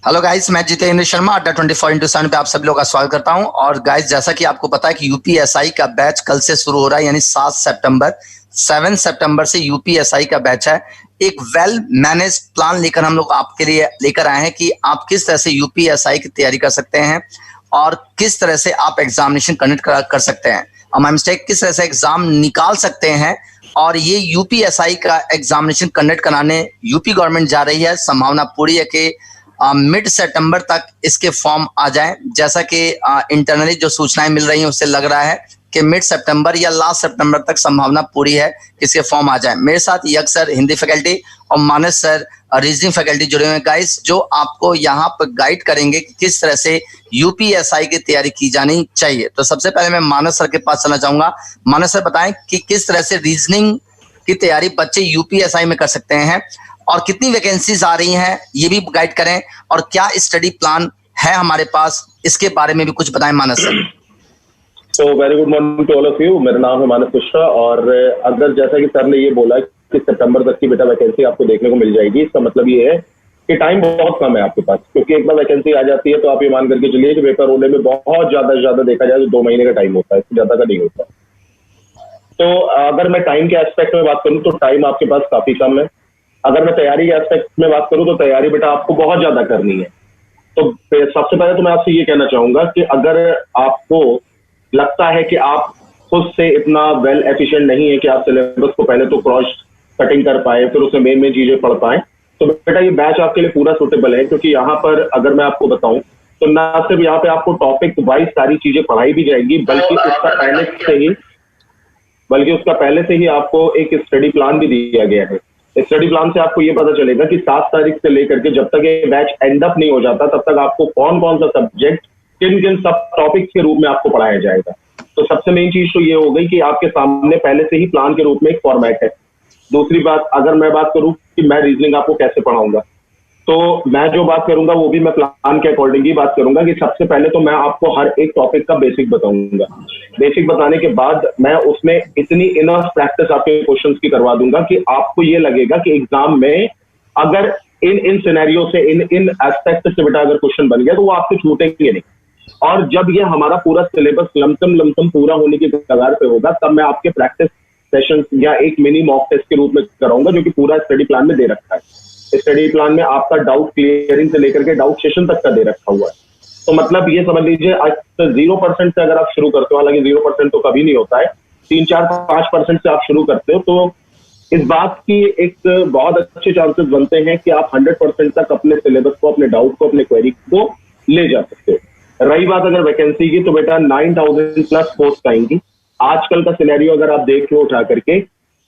Hello guys, मैं जितेंद्र शर्मा अड्डा 24x7 पे आप सभी लोगों का स्वागत करता हूं। और गाइस, जैसा कि आपको पता है कि यूपीएसआई का बैच कल से शुरू हो रहा है, यानी 7 सितंबर से यूपीएसआई का बैच है। एक वेल मैनेज प्लान लेकर हम लोग आपके लिए लेकर आए हैं कि आप किस तरह से यूपीएसआई की तैयारी कर सकते हैं और किस तरह से आप एग्जामिनेशन कंडक्ट कर सकते हैं, किस तरह से एग्जाम निकाल सकते हैं। और ये यूपीएसआई का एग्जामिनेशन कंडक्ट कराने यूपी गवर्नमेंट जा रही है। संभावना पूरी है कि मिड सितंबर तक इसके फॉर्म आ जाए। जैसा कि इंटरनली जो सूचनाएं मिल रही हैं उससे लग रहा है कि मिड सितंबर या लास्ट सितंबर तक संभावना पूरी है कि इसके फॉर्म आ जाए। मेरे साथ यज्ञ सर हिंदी फैकल्टी और मानस सर रीजनिंग फैकल्टी जुड़े हुए हैं गाइस, जो आपको यहाँ पर गाइड करेंगे कि किस तरह से यूपीएसआई की तैयारी की जानी चाहिए। तो सबसे पहले मैं मानस सर के पास चलना चाहूंगा। मानस सर, बताएं कि किस तरह से रीजनिंग की तैयारी बच्चे यूपीएसआई में कर सकते हैं और कितनी वैकेंसीज आ रही हैं, ये भी गाइड करें, और क्या स्टडी प्लान है हमारे पास, इसके बारे में भी कुछ बताएं मानस सर। तो very good morning to all of you. मेरा नाम है मानस मिश्रा और अगर जैसा कि सर ने ये बोला कि सितंबर तक की बेटा वैकेंसी आपको देखने को मिल जाएगी, इसका मतलब ये है कि टाइम बहुत कम है आपके पास, क्योंकि एक बार वैकेंसी आ जाती है तो आप ये मान करके चलिए कि पेपर होने में बहुत ज्यादा देखा जाए तो 2 महीने का टाइम होता है, इससे ज्यादा का नहीं होता। तो अगर मैं टाइम के एस्पेक्ट में बात करूं तो टाइम आपके पास काफी कम है। अगर मैं तैयारी के एस्पेक्ट में बात करूं तो तैयारी बेटा आपको बहुत ज्यादा करनी है। तो सबसे पहले तो मैं आपसे ये कहना चाहूंगा कि अगर आपको लगता है कि आप खुद से इतना वेल एफिशिएंट नहीं है कि आप सिलेबस को पहले तो क्रॉस कटिंग कर पाए, फिर उसमें मेन चीजें पढ़ पाए, तो बेटा ये बैच आपके लिए पूरा सूटेबल है। क्योंकि यहाँ पर अगर मैं आपको बताऊं तो ना सिर्फ यहाँ पे आपको टॉपिक वाइज सारी चीजें पढ़ाई भी जाएगी, बल्कि उसका पहले से ही आपको एक स्टडी प्लान भी दिया गया है। स्टडी प्लान से आपको ये पता चलेगा कि 7 तारीख से लेकर के जब तक ये बैच एंड अप नहीं हो जाता तब तक आपको कौन कौन सा सब्जेक्ट किन सब टॉपिक्स के रूप में आपको पढ़ाया जाएगा। तो सबसे मेन चीज तो ये हो गई कि आपके सामने पहले से ही प्लान के रूप में एक फॉर्मेट है। दूसरी बात, अगर मैं बात करूं कि मैं रीजनिंग आपको कैसे पढ़ाऊंगा, तो मैं जो बात करूंगा वो भी मैं प्लान के अकॉर्डिंग ही बात करूंगा कि सबसे पहले तो मैं आपको हर एक टॉपिक का बेसिक बताऊंगा। बेसिक बताने के बाद मैं उसमें इतनी इनफ प्रैक्टिस आपके क्वेश्चंस की करवा दूंगा कि आपको ये लगेगा कि एग्जाम में अगर इन सिनेरियो से इन एस्पेक्ट से बेटा अगर क्वेश्चन बन गया तो वो आपसे छूटेंगे नहीं। और जब ये हमारा पूरा सिलेबस लमसम पूरा होने की कगार पे होगा, तब मैं आपके प्रैक्टिस सेशन या एक मिनी मॉक टेस्ट के रूप में कराऊंगा, जो कि पूरा स्टडी प्लान में दे रखा है। स्टडी प्लान में आपका डाउट क्लियरिंग से लेकर के डाउट सेशन तक का दे रखा हुआ है। तो मतलब ये समझ लीजिए, आज 0% से अगर आप शुरू करते हो, हालांकि 0% तो कभी नहीं होता है, 3-4-5% से आप शुरू करते हो, तो इस बात की एक बहुत अच्छे चांसेस बनते हैं कि आप 100% तक अपने सिलेबस को, अपने डाउट को, अपने क्वेरी को ले जा सकते हो। रही बात अगर वैकेंसी की, तो बेटा 9000+ पोस्ट आएंगी। आजकल का सिनेरियो अगर आप देख लो उठा करके,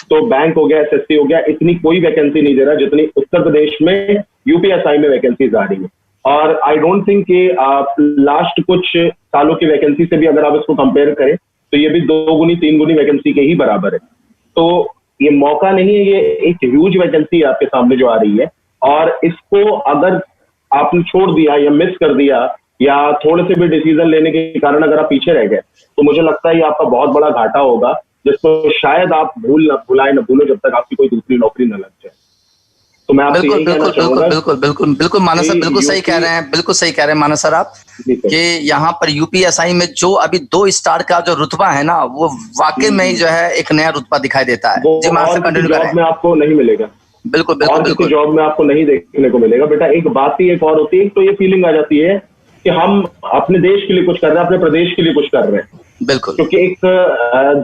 तो बैंक हो गया, एसएससी हो गया, इतनी कोई वैकेंसी नहीं दे रहा जितनी उत्तर प्रदेश में यूपीएसआई में वैकेंसीज आ रही है। और आई डोंट थिंक कि लास्ट कुछ सालों की वैकेंसी से भी अगर आप इसको कंपेयर करें तो ये भी 2 गुनी 3 गुनी वैकेंसी के ही बराबर है। तो ये मौका नहीं है, ये एक ह्यूज वैकेंसी आपके सामने जो आ रही है, और इसको अगर आपने छोड़ दिया या मिस कर दिया या थोड़े से भी डिसीजन लेने के कारण अगर आप पीछे रह गए, तो मुझे लगता है ये आपका बहुत बड़ा घाटा होगा, जिसको शायद आप भूलो जब तक आपकी कोई दूसरी नौकरी न लग जाए। तो मैं आपसे बिल्कुल मानस सर, बिल्कुल सही कह रहे हैं, बिल्कुल सही कह रहे हैं मानस सर आप, कि यहाँ पर यूपीएसआई में जो अभी 2 स्टार का जो रुतबा है ना, वो वाकई में ही जो है एक नया रुतबा दिखाई देता है। जी मानस सर, कंटिन्यू करें। जॉब में आपको नहीं मिलेगा, बिल्कुल जॉब में आपको नहीं देखने को मिलेगा। बेटा एक बात ही एक और होती है, तो ये फीलिंग आ जाती है कि हम अपने देश के लिए कुछ कर रहे हैं, अपने प्रदेश के लिए कुछ कर रहे हैं। बिल्कुल, क्योंकि एक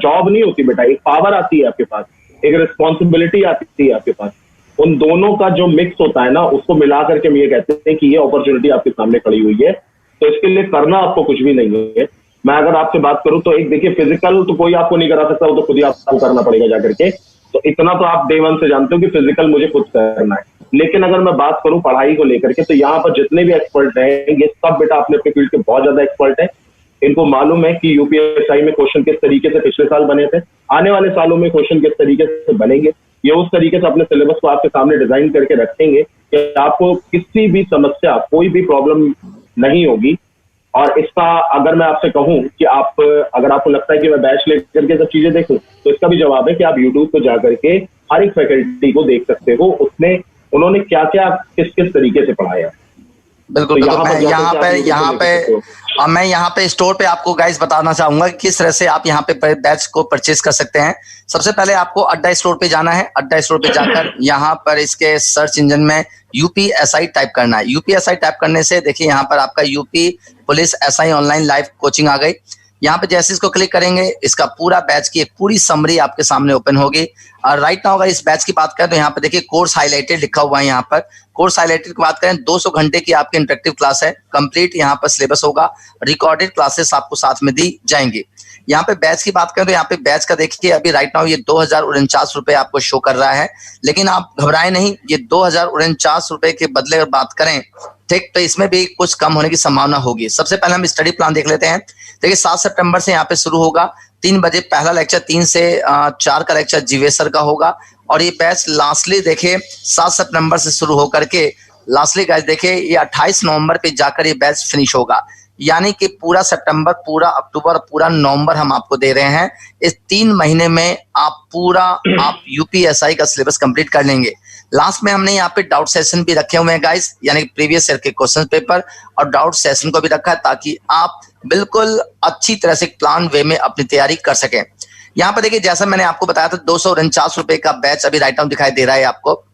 जॉब नहीं होती बेटा, एक पावर आती है आपके पास, एक रिस्पॉन्सिबिलिटी आती है आपके पास। उन दोनों का जो मिक्स होता है ना, उसको मिला करके हम ये कहते हैं कि ये अपॉर्चुनिटी आपके सामने खड़ी हुई है। तो इसके लिए करना आपको कुछ भी नहीं है। मैं अगर आपसे बात करूं तो एक देखिए, फिजिकल तो कोई आपको नहीं करा सकता, वो तो खुद ही आपको करना पड़ेगा जाकर के। तो इतना तो आप डे 1 से जानते हो कि फिजिकल मुझे खुद करना है। लेकिन अगर मैं बात करूं पढ़ाई को लेकर के, तो यहाँ पर जितने भी एक्सपर्ट हैं, ये सब बेटा अपने अपने फील्ड के बहुत ज्यादा एक्सपर्ट हैं। इनको मालूम है कि यूपीएसआई में क्वेश्चन किस तरीके से पिछले साल बने थे, आने वाले सालों में क्वेश्चन किस तरीके से बनेंगे। ये उस तरीके से अपने सिलेबस को आपके सामने डिजाइन करके रखेंगे कि आपको किसी भी समस्या, कोई भी प्रॉब्लम नहीं होगी। और इसका अगर मैं आपसे कहूं कि आप, अगर आपको लगता है कि मैं बैच लेकर के सब चीजें देखूं, तो इसका भी जवाब है कि आप यूट्यूब पर जाकर के हर एक फैकल्टी को देख सकते हो, उसमें उन्होंने क्या क्या किस किस तरीके से पढ़ाया। बिल्कुल तो बिल्कुल। मैं यहाँ पे स्टोर पे आपको गाइस बताना चाहूंगा कि किस तरह से आप यहाँ पे बैच को परचेज कर सकते हैं। सबसे पहले आपको अड्डा स्टोर पे जाना है। अड्डा स्टोर पे जाकर यहाँ पर इसके सर्च इंजन में यूपीएसआई टाइप करना है। यूपीएसआई टाइप करने से देखिए यहाँ पर आपका UP police SI online live coaching आ गई। यहाँ पे जैसे इसको क्लिक करेंगे इसका पूरा बैच की एक पूरी समरी आपके सामने ओपन होगी। और राइट नाउ अगर इस बैच की बात करें तो यहाँ पे देखिए कोर्स हाईलाइटेड लिखा हुआ है। यहाँ पर कोर्स हाईलाइटेड की बात करें 200 घंटे की आपकी इंटरेक्टिव क्लास है। कंप्लीट यहाँ पर सिलेबस होगा, रिकॉर्डेड क्लासेस आपको साथ में दी जाएंगी। यहाँ पे बैच की बात करें तो यहाँ पे बैच का देखिए अभी राइट नाउ ये 2049 रुपए आपको शो कर रहा है, लेकिन आप घबराए नहीं, ये 2049 रुपए के बदले अगर बात करें ठीक तो इसमें भी कुछ कम होने की संभावना होगी। सबसे पहले हम स्टडी प्लान देख लेते हैं। देखिए 7 सितंबर से यहाँ पे शुरू होगा। 3 बजे पहला लेक्चर, 3 से 4 का लेक्चर जीवेश सर का होगा। और ये बैच लास्टली देखिए 7 सितंबर से शुरू होकर के लास्टली गाइस देखिए ये 28 नवंबर पे जाकर ये बैच फिनिश होगा। यानी कि पूरा सितंबर, पूरा अक्टूबर, पूरा नवंबर हम आपको दे रहे हैं। इस 3 महीने में आप यूपीएसआई का सिलेबस कंप्लीट कर लेंगे। लास्ट में हमने यहाँ पे डाउट सेशन भी रखे हुए हैं गाइस, यानी प्रीवियस ईयर के क्वेश्चन पेपर और डाउट सेशन को भी रखा है ताकि आप बिल्कुल अच्छी तरह से प्लान वे में अपनी तैयारी कर सकें। यहाँ पर देखिए जैसा मैंने आपको बताया था 249 रुपए का बैच अभी राइट डाउन दिखाई दे रहा है आपको,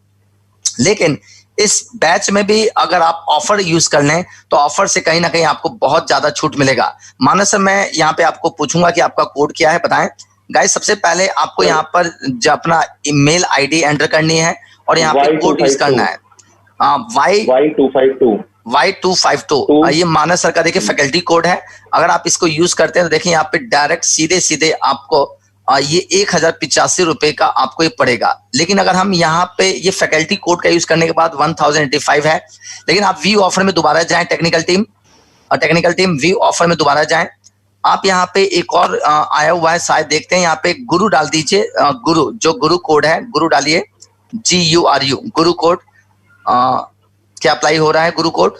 लेकिन इस बैच में भी अगर आप ऑफर यूज कर लें तो ऑफर से कहीं ना कहीं आपको बहुत ज्यादा छूट मिलेगा। मानस सर मैं यहाँ पे आपको पूछूंगा कि आपका कोड क्या है, बताएं गाइस। सबसे पहले आपको यहाँ पर जो अपना ईमेल आईडी एंटर करनी है और यहाँ पे कोड यूज करना है Y252। ये मानस सर का देखिए फैकल्टी कोड है। अगर आप इसको यूज करते हैं तो देखिए यहाँ पे डायरेक्ट सीधे आपको ये 1085 रुपए का आपको ये पड़ेगा। लेकिन अगर हम यहाँ पे ये फैकल्टी कोड का यूज करने के बाद 1085 है। लेकिन आप व्यू ऑफर में दोबारा जाएं, टेक्निकल टीम व्यू ऑफर में दोबारा जाएं। आप यहाँ पे एक और आया हुआ है शायद, देखते हैं यहाँ पे गुरु डाल दीजिए। गुरु जो गुरु कोड है गुरु डालिए, GURU गुरु कोड। क्या अप्लाई हो रहा है? गुरु कोड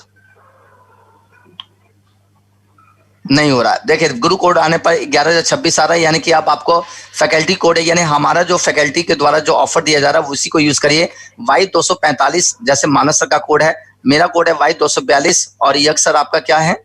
नहीं हो रहा है। देखिए गुरु कोड आने पर 11,026 आ रहा है, यानी कि आपको फैकल्टी कोड है, यानी हमारा जो फैकल्टी के द्वारा जो ऑफर दिया जा रहा है उसी को यूज करिए। Y245 जैसे मानस सर का कोड है, मेरा कोड है Y242 और यक्स सर आपका क्या है?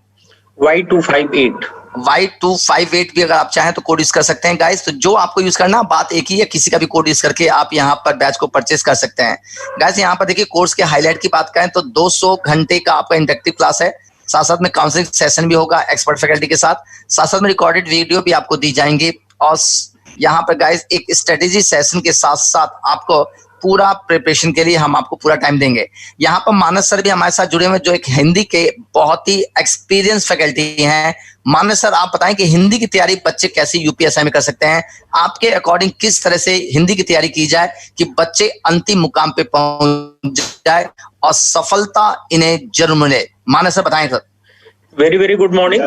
Y258 भी अगर आप चाहें तो कोड यूज कर सकते हैं गाइस। तो जो आपको यूज करना बात एक ही है, किसी का भी कोड यूज करके आप यहाँ पर बैच को परचेस कर सकते हैं गाइस। यहाँ पर देखिए कोर्स के हाईलाइट की बात करें तो 200 घंटे का आपका इंटरेक्टिव क्लास है, साथ साथ में काउंसलिंग सेशन भी होगा एक्सपर्ट फैकल्टी के साथ, साथ साथ में रिकॉर्डेड वीडियो भी आपको दी जाएंगी। और यहाँ पर गाइस एक स्ट्रेटेजी सेशन के साथ साथ आपको पूरा प्रिपरेशन के लिए हम आपको पूरा टाइम देंगे। यहाँ पर मानस सर भी हमारे साथ जुड़े हुए जो एक हिंदी के बहुत ही एक्सपीरियंस फैकल्टी हैं। मानस सर आप बताएं कि हिंदी की तैयारी बच्चे कैसे यूपीएसआई में कर सकते हैं? आपके अकॉर्डिंग किस तरह से हिंदी की तैयारी की जाए कि बच्चे अंतिम मुकाम पे पहुंच जाए और सफलता इन्हें जरूर मिले? मानस सर बताएं sir. Very very good morning.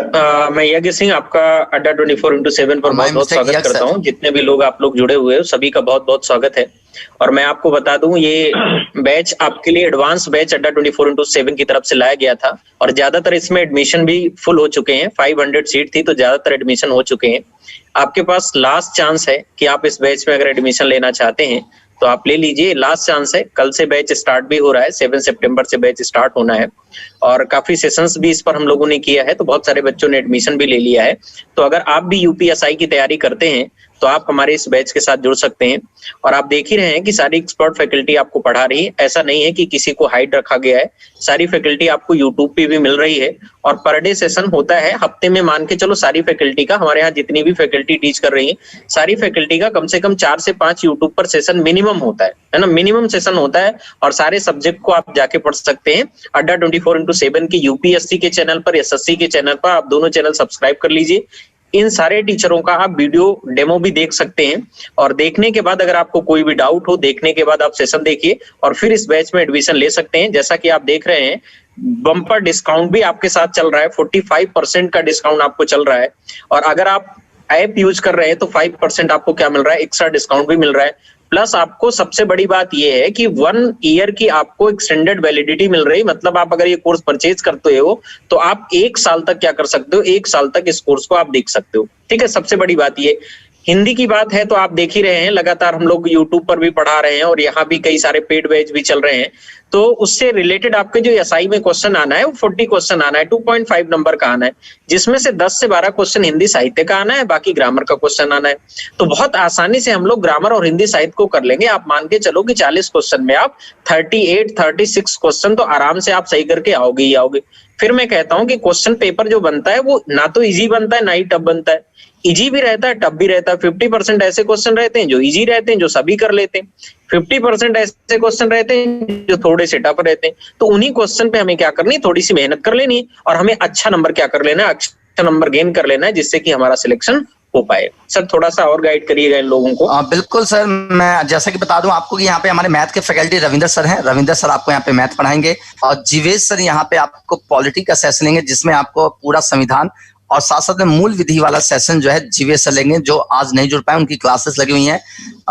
मैं यज्ञ सिंह आपका अड्डा 24x7 पर बहुत बहुत स्वागत करता हूं। जितने भी लोग आप लोग जुड़े हुए हो सभी का बहुत बहुत स्वागत है। और मैं आपको बता दूं ये बैच आपके लिए एडवांस बैच अड्डा 24x7 की तरफ से लाया गया था और ज्यादातर इसमें एडमिशन भी फुल हो चुके हैं। 500 सीट थी तो ज्यादातर एडमिशन हो चुके हैं। आपके पास लास्ट चांस है कि आप इस बैच में अगर एडमिशन लेना चाहते हैं तो आप ले लीजिए, लास्ट चांस है। कल से बैच स्टार्ट भी हो रहा है, 7 सितंबर से बैच स्टार्ट होना है और काफी सेशंस भी इस पर हम लोगों ने किया है तो बहुत सारे बच्चों ने एडमिशन भी ले लिया है। तो अगर आप भी यूपीएसआई की तैयारी करते हैं तो आप हमारे इस बैच के साथ जुड़ सकते हैं। और आप देख ही रहे हैं कि सारी एक्सपर्ट फैकल्टी आपको पढ़ा रही है, ऐसा नहीं है कि किसी को हाइड रखा गया है। सारी फैकल्टी आपको यूट्यूब पे भी मिल रही है और पर डे सेशन होता है हफ्ते में। मान के चलो सारी फैकल्टी का, हमारे यहाँ जितनी भी फैकल्टी टीच कर रही है सारी फैकल्टी का कम से कम 4 से 5 यूट्यूब पर सेशन मिनिमम होता है ना, मिनिमम सेशन होता है। और सारे सब्जेक्ट को आप जाके पढ़ सकते हैं अड्डा 24x7 के यूपीएससी के चैनल पर, एसएससी के चैनल पर। आप दोनों चैनल सब्सक्राइब कर लीजिए। इन सारे टीचरों का आप वीडियो डेमो भी देख सकते हैं और देखने के बाद अगर आपको कोई भी डाउट हो, देखने के बाद आप सेशन देखिए और फिर इस बैच में एडमिशन ले सकते हैं। जैसा कि आप देख रहे हैं बम्पर डिस्काउंट भी आपके साथ चल रहा है, 45% का डिस्काउंट आपको चल रहा है। और अगर आप ऐप यूज कर रहे हैं तो 5% आपको क्या मिल रहा है, एक्स्ट्रा डिस्काउंट भी मिल रहा है। प्लस आपको सबसे बड़ी बात यह है कि 1 ईयर की आपको एक्सटेंडेड वैलिडिटी मिल रही। मतलब आप अगर ये कोर्स परचेज करते हो तो आप 1 साल तक क्या कर सकते हो, 1 साल तक इस कोर्स को आप देख सकते हो। ठीक है, सबसे बड़ी बात ये हिंदी की बात है तो आप देख ही रहे हैं, लगातार हम लोग यूट्यूब पर भी पढ़ा रहे हैं और यहाँ भी कई सारे पेड बैच भी चल रहे हैं। तो उससे रिलेटेड आपके जो एसआई में क्वेश्चन आना है वो 40 क्वेश्चन आना है, 2.5 नंबर का आना है, जिसमें से 10 से 12 क्वेश्चन हिंदी साहित्य का आना है, बाकी ग्रामर का क्वेश्चन आना है। तो बहुत आसानी से हम लोग ग्रामर और हिंदी साहित्य को कर लेंगे। आप मान के चलो कि 40 क्वेश्चन में आप 38, 36 क्वेश्चन तो आराम से आप सही करके आओगे ही आओगे। फिर मैं कहता हूं कि क्वेश्चन पेपर जो बनता है वो ना तो इजी बनता है ना ही टफ बनता है। इजी भी रहता है, टफ भी रहता है। 50% ऐसे क्वेश्चन रहते हैं जो इजी रहते हैं, जो सभी कर लेते हैं। 50% ऐसे क्वेश्चन रहते हैं जो थोड़े से टफ रहते हैं। तो उन्हीं क्वेश्चन पे हमें क्या करनी है, थोड़ी सी मेहनत कर लेनी है और हमें अच्छा नंबर क्या कर लेना है, अच्छा नंबर गेन कर लेना है, जिससे कि हमारा सिलेक्शन हो पाए। सर थोड़ा सा और गाइड करिएगा इन लोगों को। बिल्कुल सर, मैं जैसा कि बता दूं आपको कि यहाँ पे हमारे मैथ के फैकल्टी रविंदर सर हैं। रविंदर सर आपको यहाँ पे मैथ पढ़ाएंगे और जीवेश सर यहाँ पे आपको पॉलिटी का सेशन लेंगे, जिसमें आपको पूरा संविधान और साथ साथ में मूल विधि वाला सेशन जो है जीवेश सर लेंगे, जो आज नहीं जुड़ पाए, उनकी क्लासेस लगी हुई हैं।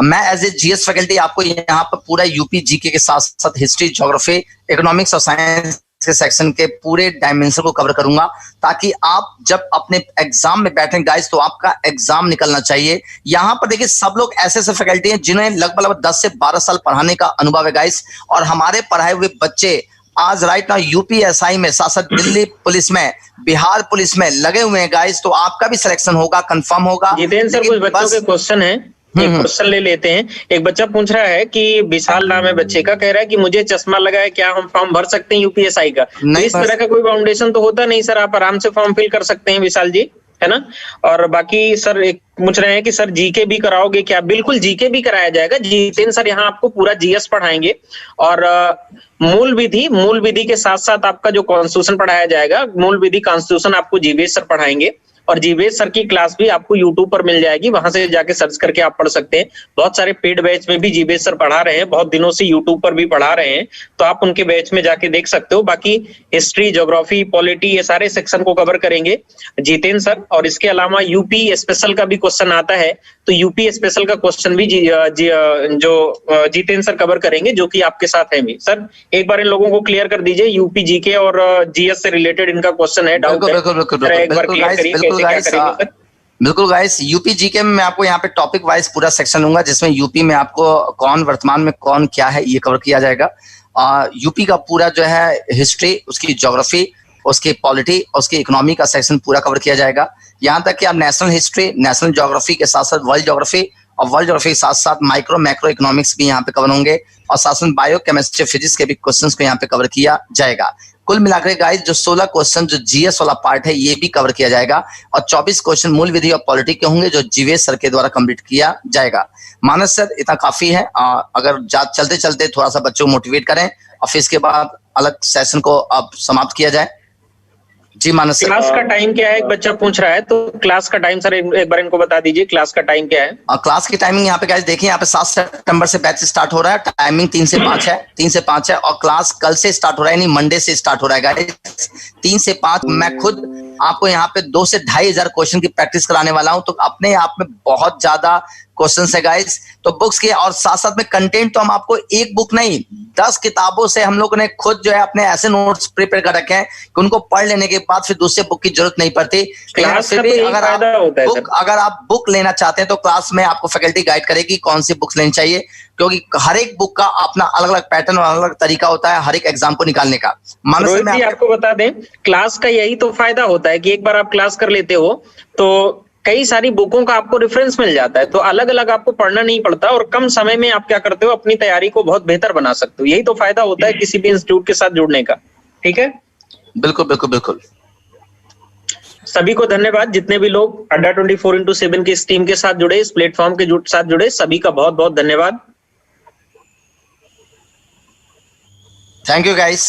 मैं एज ए जीएस फैकल्टी आपको यहाँ पर पूरा यूपी जीके के साथ साथ हिस्ट्री, ज्योग्राफी, इकोनॉमिक्स और साइंस के सेक्शन के पूरे डायमेंशन को कवर करूंगा, ताकि आप जब अपने एग्जाम में बैठें गाइस तो आपका एग्जाम निकलना चाहिए। यहाँ पर देखिए सब लोग ऐसे फैकल्टी हैं जिन्हें लगभग 10 से 12 साल पढ़ाने का अनुभव है गाइस, और हमारे पढ़ाए हुए बच्चे आज राइट नाउ यूपीएसआई में, साथ साथ दिल्ली पुलिस में, बिहार पुलिस में लगे हुए हैं गाइस। तो आपका भी सिलेक्शन होगा, कंफर्म होगा। जितेंद्र सर, कुछ बच्चों के क्वेश्चन है, एक क्वेश्चन ले लेते हैं। एक बच्चा पूछ रहा है कि विशाल नाम है बच्चे का, कह रहा है कि मुझे चश्मा लगा है, क्या हम फॉर्म भर सकते हैं यूपीएसआई का? तो इस तरह का कोई फाउंडेशन तो होता नहीं सर, आप आराम से फॉर्म फिल कर सकते हैं विशाल जी, है ना। और बाकी सर एक पूछ रहे हैं कि सर जीके भी कराओगे क्या? बिल्कुल जीके भी कराया जाएगा। जितेंद्र सर यहाँ आपको पूरा जीएस पढ़ाएंगे और मूल विधि के साथ साथ आपका जो कॉन्स्टिट्यूशन पढ़ाया जाएगा, मूल विधि कॉन्स्टिट्यूशन आपको जीवेश सर पढ़ाएंगे। और जीवेश सर की क्लास भी आपको यूट्यूब पर मिल जाएगी, वहां से जाके सर्च करके आप पढ़ सकते हैं। बहुत सारे पेड बैच में भी जीवेश सर पढ़ा रहे हैं, बहुत दिनों से यूट्यूब पर भी पढ़ा रहे हैं, तो आप उनके बैच में जाके देख सकते हो। बाकी हिस्ट्री, ज्योग्राफी, पॉलिटी, ये सारे सेक्शन को कवर करेंगे जितेंद्र सर। और इसके अलावा यूपी स्पेशल का भी क्वेश्चन आता है, तो यूपी स्पेशल का क्वेश्चन भी जो जितेंद्र सर कवर करेंगे, जो कि आपके साथ है भी। सर एक बार इन लोगों को क्लियर कर दीजिए, यूपी जीके और जीएस से रिलेटेड इनका क्वेश्चन है, डाउट है, एक बार क्लियर करिए। बिल्कुल गाइस, यूपी जीके में मैं आपको यहाँ पे टॉपिक वाइज पूरा सेक्शन लूंगा, जिसमें यूपी में आपको कौन वर्तमान में कौन क्या है ये कवर किया जाएगा। यूपी का पूरा जो है हिस्ट्री, उसकी ज्योग्राफी, उसकी पॉलिटी, उसकी इकोनॉमी का सेक्शन पूरा कवर किया जाएगा। यहाँ तक कि आप नेशनल हिस्ट्री, नेशनल ज्योग्राफी के साथ साथ वर्ल्ड ज्योग्राफी, और वर्ल्ड ज्योग्राफी के साथ साथ माइक्रो मैक्रो इकोनॉमिक्स भी यहाँ पे कवर होंगे, और साथ साथ बायो केमिस्ट्री, फिजिक्स के भी क्वेश्चंस को यहाँ पे कवर किया जाएगा। कुल मिलाकर गाइस जो 16 क्वेश्चन जो जीएस वाला पार्ट है ये भी कवर किया जाएगा, और 24 क्वेश्चन मूल विधि और पॉलिटी के होंगे, जो जीवेश सर के द्वारा कंप्लीट किया जाएगा। मानस सर इतना काफी है, अगर चलते चलते थोड़ा सा बच्चों को मोटिवेट करें और फिर इसके बाद अलग सेशन को अब समाप्त किया जाए। जी मानस सर, क्लास का टाइम क्या है? एक बच्चा पूछ रहा है, तो क्लास का टाइम सर एक बार इनको बता दीजिए, क्लास का टाइम क्या है? क्लास की टाइमिंग यहाँ पे गाइस देखिए, यहाँ पे 7 सितंबर से बैच स्टार्ट हो रहा है। टाइमिंग 3 से 5 है, 3 से 5 है, और क्लास कल से स्टार्ट हो रहा है, यानी मंडे से स्टार्ट हो रहा है गाइस, 3 से 5। मैं खुद आपको यहाँ पे 2 से 2,500 क्वेश्चन की प्रैक्टिस कराने वाला हूँ, तो अपने आप में बहुत ज्यादा क्वेश्चंस है गाइस। तो बुक्स के और साथ साथ में कंटेंट तो हम आपको एक बुक नहीं 10 किताबों से हम लोगों ने खुद जो है अपने ऐसे नोट्स प्रिपेयर कर रखे हैं कि उनको पढ़ लेने के बाद फिर दूसरे बुक की जरूरत नहीं पड़ती। अगर आप बुक लेना चाहते हैं तो क्लास में आपको फैकल्टी गाइड करेगी कौन सी बुक्स लेनी चाहिए, क्योंकि हर एक बुक का अपना अलग अलग पैटर्न और अलग अलग तरीका होता है हर एक एग्जाम को निकालने का। रोहित जी आपको बता दें, क्लास का यही तो फायदा होता है कि एक बार आप क्लास कर लेते हो तो कई सारी बुकों का आपको रेफरेंस मिल जाता है, तो अलग अलग आपको पढ़ना नहीं पड़ता, और कम समय में आप क्या करते हो, अपनी तैयारी को बहुत बेहतर बना सकते हो। यही तो फायदा होता है किसी भी इंस्टीट्यूट के साथ जुड़ने का। ठीक है, बिल्कुल बिल्कुल बिल्कुल। सभी को धन्यवाद, जितने भी लोग अड्डा 24x7 की इस टीम के साथ जुड़े, इस प्लेटफॉर्म के साथ जुड़े, सभी का बहुत बहुत धन्यवाद। Thank you guys.